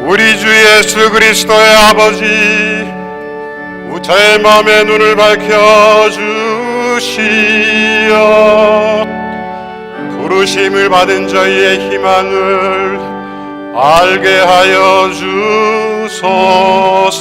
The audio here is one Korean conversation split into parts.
우리 주 예수 그리스도의 아버지, 우타의 마음의 눈을 밝혀주시어 부르심을 받은 저희의 희망을 알게 하여 주소서.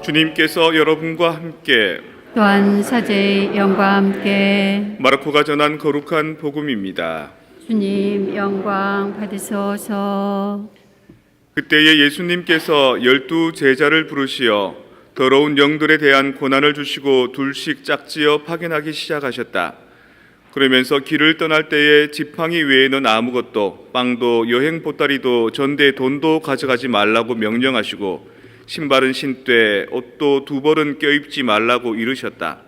주님께서 여러분과 함께 또한 사제의 영과 함께 마르코가 전한 거룩한 복음입니다. 주님 영광 받으소서. 그때에 예수님께서 12 제자를 부르시어 더러운 영들에 대한 고난을 주시고 둘씩 짝지어 파견하기 시작하셨다. 그러면서 길을 떠날 때에 지팡이 외에는 아무것도, 빵도 여행 보따리도 전대 돈도 가져가지 말라고 명령하시고 신발은 신되 옷도 2벌은 껴입지 말라고 이르셨다.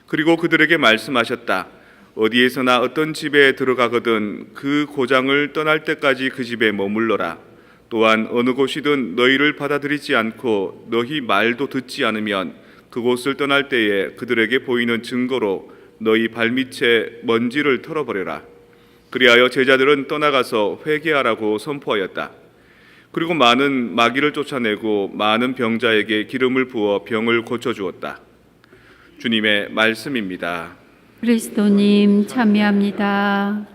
그리고 그들에게 말씀하셨다. 어디에서나 어떤 집에 들어가거든 그 고장을 떠날 때까지 그 집에 머물러라. 또한 어느 곳이든 너희를 받아들이지 않고 너희 말도 듣지 않으면 그곳을 떠날 때에 그들에게 보이는 증거로 너희 발밑에 먼지를 털어버려라. 그리하여 제자들은 떠나가서 회개하라고 선포하였다. 그리고 많은 마귀를 쫓아내고 많은 병자에게 기름을 부어 병을 고쳐주었다. 주님의 말씀입니다. 그리스도님 참여합니다.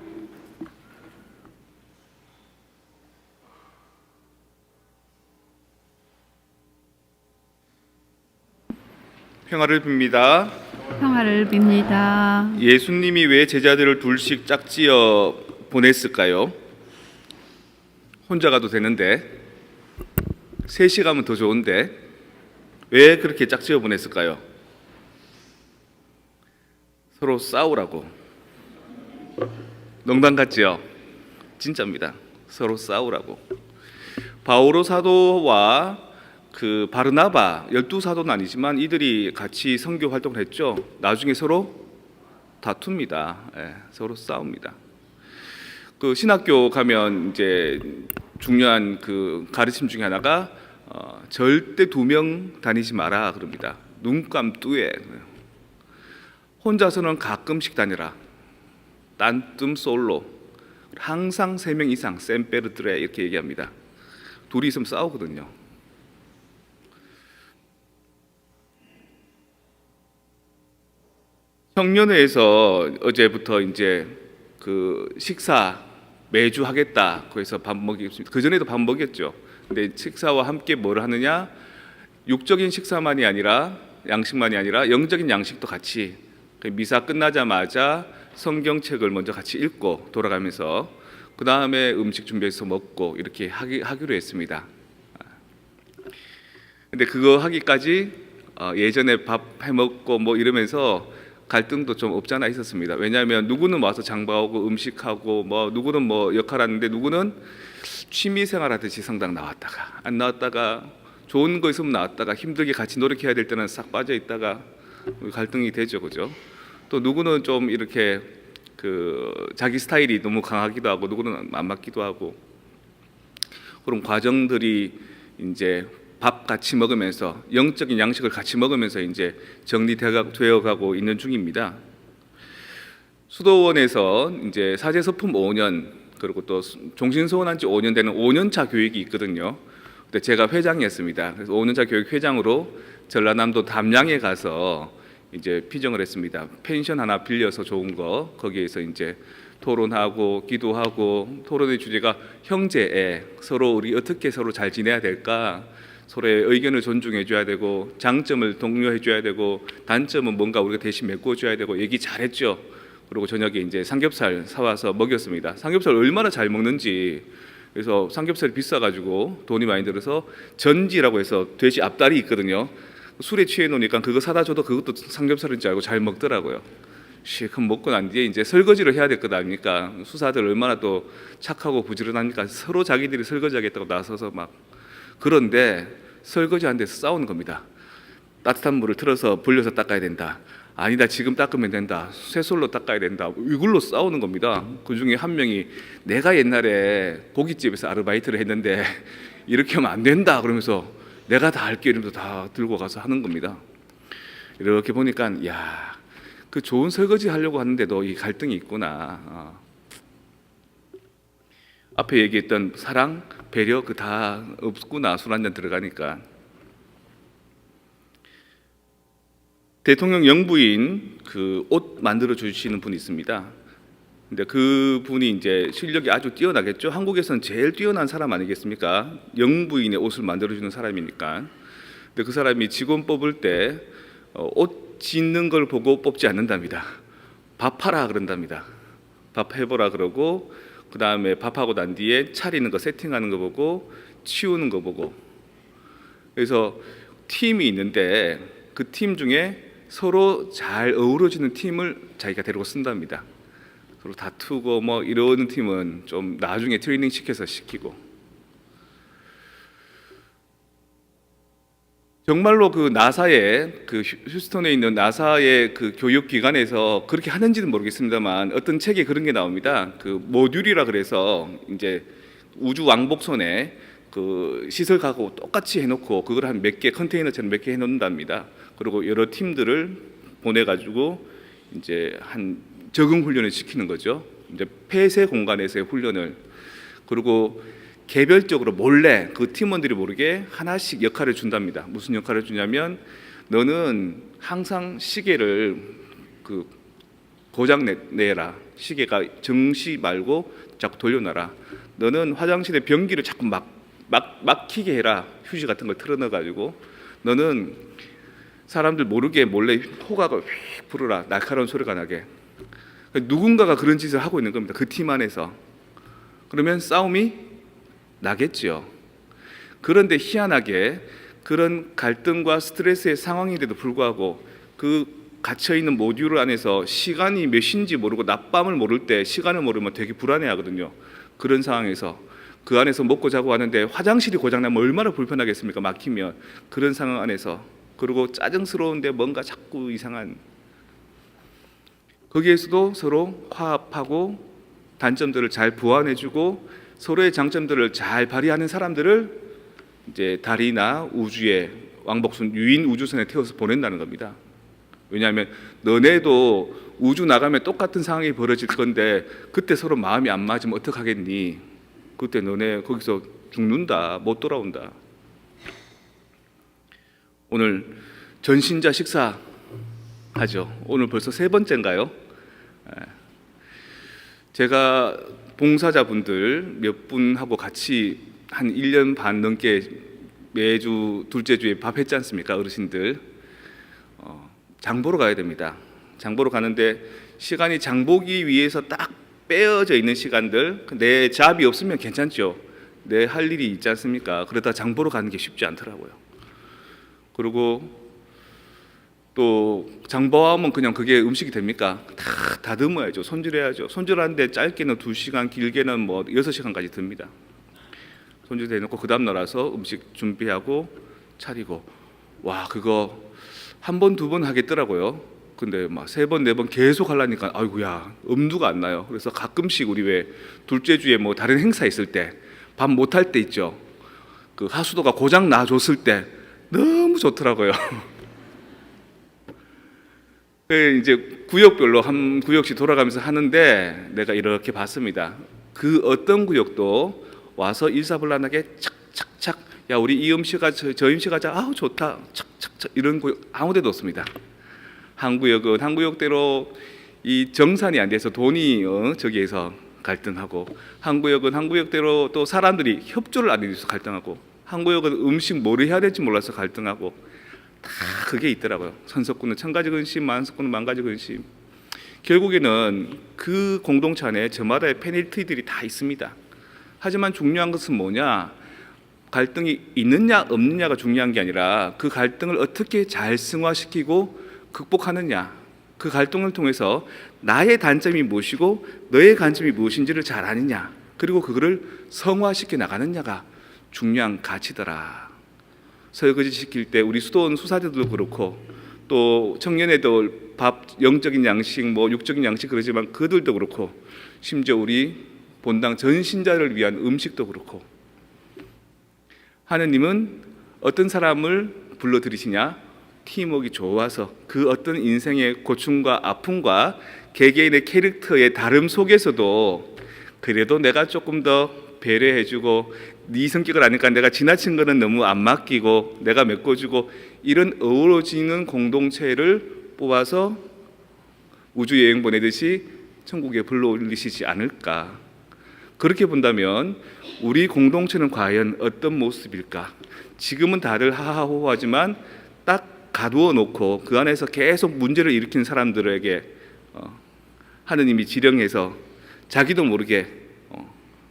평화를 빕니다. 평화를 빕니다. 예수님이 왜 제자들을 둘씩 짝지어 보냈을까요? 혼자 가도 되는데, 셋이 가면 더 좋은데 왜 그렇게 짝지어 보냈을까요? 서로 싸우라고. 농담 같지요? 진짜입니다. 서로 싸우라고. 바오로 사도와 그 바르나바 12사도는 아니지만 이들이 같이 선교 활동을 했죠. 나중에 서로 다툽니다. 서로 싸웁니다. 그 신학교 가면 이제 중요한 그 가르침 중에 하나가 절대 2명 다니지 마라 그럽니다. 눈감뚜에. 혼자서는 가끔씩 다니라. 딴뜸 솔로. 항상 3명 이상 셈페르트레 이렇게 얘기합니다. 둘이 있으면 싸우거든요. 청년회에서 어제부터 이제 그 식사 매주 하겠다. 그래서 밥 먹이겠습니다. 그 전에도 밥 먹였죠. 근데 식사와 함께 뭘 하느냐? 육적인 식사만이 아니라 양식만이 아니라 영적인 양식도 같이. 미사 끝나자마자 성경책을 먼저 같이 읽고 돌아가면서 그 다음에 음식 준비해서 먹고 이렇게 하기로 했습니다. 근데 그거 하기까지 예전에 밥 해먹고 뭐 이러면서 갈등도 좀 없잖아 있었습니다. 왜냐하면 누구는 와서 장봐오고 음식하고 뭐 누구는 뭐 역할하는데 누구는 취미생활 하듯이 성당 나왔다가 안 나왔다가 좋은 거 있으면 나왔다가 힘들게 같이 노력해야 될 때는 싹 빠져 있다가 갈등이 되죠, 그죠? 또 누구는 좀 이렇게 그 자기 스타일이 너무 강하기도 하고 누구는 안 맞기도 하고 그런 과정들이 이제 밥 같이 먹으면서 영적인 양식을 같이 먹으면서 이제 정리되어 가고 있는 중입니다. 수도원에서 이제 사제 서품 5년 그리고 또 종신소원한 지 5년 되는 5년차 교육이 있거든요. 근데 제가 회장이었습니다. 그래서 5년차 교육 회장으로 전라남도 담양에 가서 이제 피정을 했습니다. 펜션 하나 빌려서 좋은 거 거기에서 이제 토론하고 기도하고 토론의 주제가 형제애 서로 우리 어떻게 서로 잘 지내야 될까 서로의 의견을 존중해 줘야 되고 장점을 독려해 줘야 되고 단점은 뭔가 우리가 대신 메꿔 줘야 되고 얘기 잘했죠. 그리고 저녁에 이제 삼겹살 사와서 먹였습니다. 삼겹살 얼마나 잘 먹는지. 그래서 삼겹살이 비싸가지고 돈이 많이 들어서 전지라고 해서 돼지 앞다리 있거든요. 술에 취해 놓으니까 그거 사다 줘도 그것도 삼겹살인 줄 알고 잘 먹더라고요. 그럼 먹고 난 뒤에 이제 설거지를 해야 될 것 아닙니까? 수사들 얼마나 또 착하고 부지런하니까 서로 자기들이 설거지하겠다고 나서서 막 그런데 설거지하는 데서 싸우는 겁니다. 따뜻한 물을 틀어서 불려서 닦아야 된다. 아니다, 지금 닦으면 된다. 쇠솔로 닦아야 된다. 이걸로 싸우는 겁니다. 그 중에 한 명이 내가 옛날에 고깃집에서 아르바이트를 했는데 이렇게 하면 안 된다 그러면서 내가 다 할게 이러면서 다 들고 가서 하는 겁니다. 이렇게 보니까 그 좋은 설거지 하려고 하는데도 이 갈등이 있구나. 앞에 얘기했던 사랑, 배려 그 다 없구나. 술 한잔 들어가니까. 대통령 영부인 그 옷 만들어 주시는 분이 있습니다. 근데 그 분이 이제 실력이 아주 뛰어나겠죠. 한국에서는 제일 뛰어난 사람 아니겠습니까? 영부인의 옷을 만들어 주는 사람이니까. 근데 그 사람이 직원 뽑을 때 옷 짓는 걸 보고 뽑지 않는답니다. 밥하라 그런답니다. 밥 해보라 그러고, 그 다음에 밥하고 난 뒤에 차리는 거, 세팅하는 거 보고, 치우는 거 보고. 그래서 팀이 있는데 그 팀 중에 서로 잘 어우러지는 팀을 자기가 데리고 쓴답니다. 서로 다투고 뭐 이러는 팀은 좀 나중에 트레이닝 시키고. 정말로 그 나사의 그 휴스턴에 있는 나사의 그 교육 기관에서 그렇게 하는지는 모르겠습니다만 어떤 책에 그런 게 나옵니다. 그 모듈이라 그래서 이제 우주 왕복선에 그 시설 가고 똑같이 해놓고 그걸 한 몇 개 컨테이너처럼 몇 개 해놓는답니다. 그리고 여러 팀들을 보내가지고 이제 한 적응 훈련을 시키는 거죠. 이제 폐쇄 공간에서의 훈련을. 그리고 개별적으로 몰래 그 팀원들이 모르게 하나씩 역할을 준답니다. 무슨 역할을 주냐면 너는 항상 시계를 그 고장 내라. 시계가 정시 말고 자꾸 돌려놔라. 너는 화장실에 변기를 자꾸 막히게 해라. 휴지 같은 걸 틀어넣어가지고. 너는 사람들 모르게 몰래 호각을 휙 불어라. 날카로운 소리가 나게. 누군가가 그런 짓을 하고 있는 겁니다. 그 팀 안에서. 그러면 싸움이 나겠죠. 그런데 희한하게 그런 갈등과 스트레스의 상황인데도 불구하고 그 갇혀있는 모듈 안에서 시간이 몇 시인지 모르고 낮밤을 모를 때 시간을 모르면 되게 불안해하거든요. 그런 상황에서 그 안에서 먹고 자고 하는데 화장실이 고장나면 얼마나 불편하겠습니까? 막히면. 그런 상황 안에서. 그리고 짜증스러운데 뭔가 자꾸 이상한, 거기에서도 서로 화합하고 단점들을 잘 보완해주고 서로의 장점들을 잘 발휘하는 사람들을 이제 달이나 우주에 왕복선 유인 우주선에 태워서 보낸다는 겁니다. 왜냐하면 너네도 우주 나가면 똑같은 상황이 벌어질 건데 그때 서로 마음이 안 맞으면 어떡하겠니? 그때 너네 거기서 죽는다, 못 돌아온다. 오늘 전신자 식사 하죠. 오늘 벌써 3번째인가요? 제가 봉사자분들 몇 분하고 같이 한 1년 반 넘게 매주 둘째 주에 밥 했지 않습니까? 어르신들. 장 보러 가야 됩니다. 장 보러 가는데 시간이 장 보기 위해서 딱 빼어져 있는 시간들, 내 잡이 없으면 괜찮죠. 내 할 일이 있지 않습니까? 그러다 장 보러 가는 게 쉽지 않더라고요. 그리고 또 장보하면 그냥 그게 음식이 됩니까? 다 다듬어야죠. 손질해야죠. 손질하는데 짧게는 2시간, 길게는 뭐 6시간까지 듭니다. 손질해놓고 그 다음 날 와서 음식 준비하고 차리고. 와, 그거 한 번, 2번 하겠더라고요. 근데 막 3번, 4번 계속 하려니까 아이고야, 엄두가 안 나요. 그래서 가끔씩 우리 왜 둘째 주에 뭐 다른 행사 있을 때 밥 못할 때 있죠. 그 하수도가 고장 나줬을 때 너무 좋더라고요. 이제 구역별로 한 구역씩 돌아가면서 하는데 내가 이렇게 봤습니다. 그 어떤 구역도 와서 일사불란하게 착착착, 야 우리 이 음식 하자, 저 음식 하자, 아우 좋다, 착착착, 이런 구역 아무데도 없습니다. 한 구역은 한 구역대로 이 정산이 안 돼서 돈이 저기에서 갈등하고, 한 구역은 한 구역대로 또 사람들이 협조를 안 해줘서 갈등하고, 한 구역은 음식 뭐를 해야 될지 몰라서 갈등하고, 다 그게 있더라고요. 천석구는 천가지 근심, 만석구는 만가지 근심. 결국에는 그 공동체 안에 저마다의 페널티들이 다 있습니다. 하지만 중요한 것은 뭐냐? 갈등이 있느냐 없느냐가 중요한 게 아니라 그 갈등을 어떻게 잘 승화시키고 극복하느냐. 그 갈등을 통해서 나의 단점이 무엇이고 너의 관점이 무엇인지를 잘 아느냐. 그리고 그거를 성화시켜 나가느냐가 중요한 가치더라. 설거지 시킬 때 우리 수도원 수사들도 그렇고 또 청년애들 밥 영적인 양식 뭐 육적인 양식 그러지만 그들도 그렇고 심지어 우리 본당 전신자를 위한 음식도 그렇고 하느님은 어떤 사람을 불러들이시냐? 팀워크가 좋아서 그 어떤 인생의 고충과 아픔과 개개인의 캐릭터의 다름 속에서도 그래도 내가 조금 더 배려해주고 네 성격을 아니까 내가 지나친 거는 너무 안 맡기고 내가 메꿔주고 이런 어우러지는 공동체를 뽑아서 우주 여행 보내듯이 천국에 불러 올리시지 않을까. 그렇게 본다면 우리 공동체는 과연 어떤 모습일까? 지금은 다들 하하호호하지만 딱 가두어 놓고 그 안에서 계속 문제를 일으키는 사람들에게 하느님이 지령해서 자기도 모르게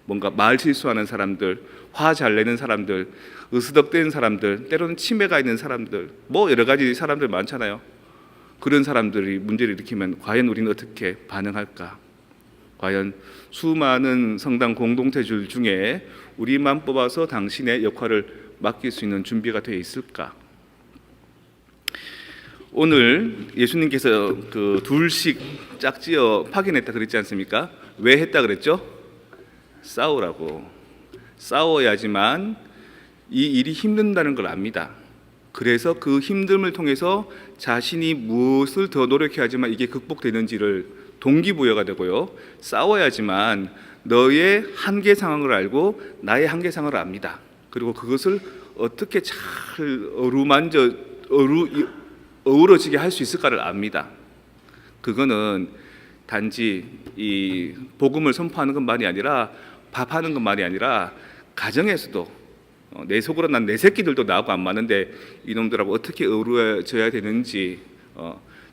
뭔가 말 실수하는 사람들, 화 잘 내는 사람들, 으스덕대는 사람들, 때로는 치매가 있는 사람들, 뭐 여러 가지 사람들 많잖아요. 그런 사람들이 문제를 일으키면 과연 우리는 어떻게 반응할까? 과연 수많은 성당 공동체들 중에 우리만 뽑아서 당신의 역할을 맡길 수 있는 준비가 되어 있을까? 오늘 예수님께서 그 둘씩 짝지어 파견했다 그랬지 않습니까? 왜 했다 그랬죠? 싸우라고. 싸워야지만 이 일이 힘든다는 걸 압니다. 그래서 그 힘듦을 통해서 자신이 무엇을 더 노력해야지만 이게 극복되는지를 동기부여가 되고요. 싸워야지만 너의 한계 상황을 알고 나의 한계 상황을 압니다. 그리고 그것을 어떻게 잘 어우러지게 할 수 있을까를 압니다. 그거는 단지 이 복음을 선포하는 것만이 아니라 밥하는 것만이 아니라 가정에서도 내 속으로 난 내 새끼들도 나하고 안 맞는데 이놈들하고 어떻게 어우러져야 되는지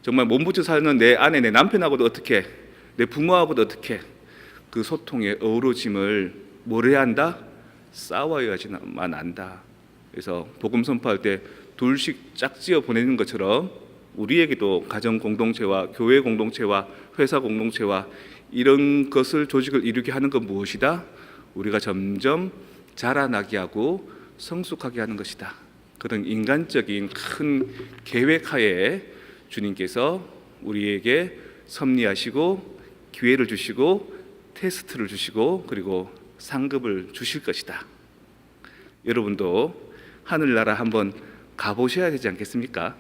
정말 몸부쳐 사는 내 아내 내 남편하고도 어떻게 내 부모하고도 어떻게 그 소통의 어우러짐을 뭘 해야 한다? 싸워야지만 안다. 그래서 복음 선포할 때 둘씩 짝지어 보내는 것처럼 우리에게도 가정 공동체와 교회 공동체와 회사 공동체와 이런 것을 조직을 이루게 하는 건 무엇이다? 우리가 점점 자라나게 하고 성숙하게 하는 것이다. 그런 인간적인 큰 계획하에 주님께서 우리에게 섭리하시고 기회를 주시고 테스트를 주시고 그리고 상급을 주실 것이다. 여러분도 하늘나라 한번 가보셔야 되지 않겠습니까?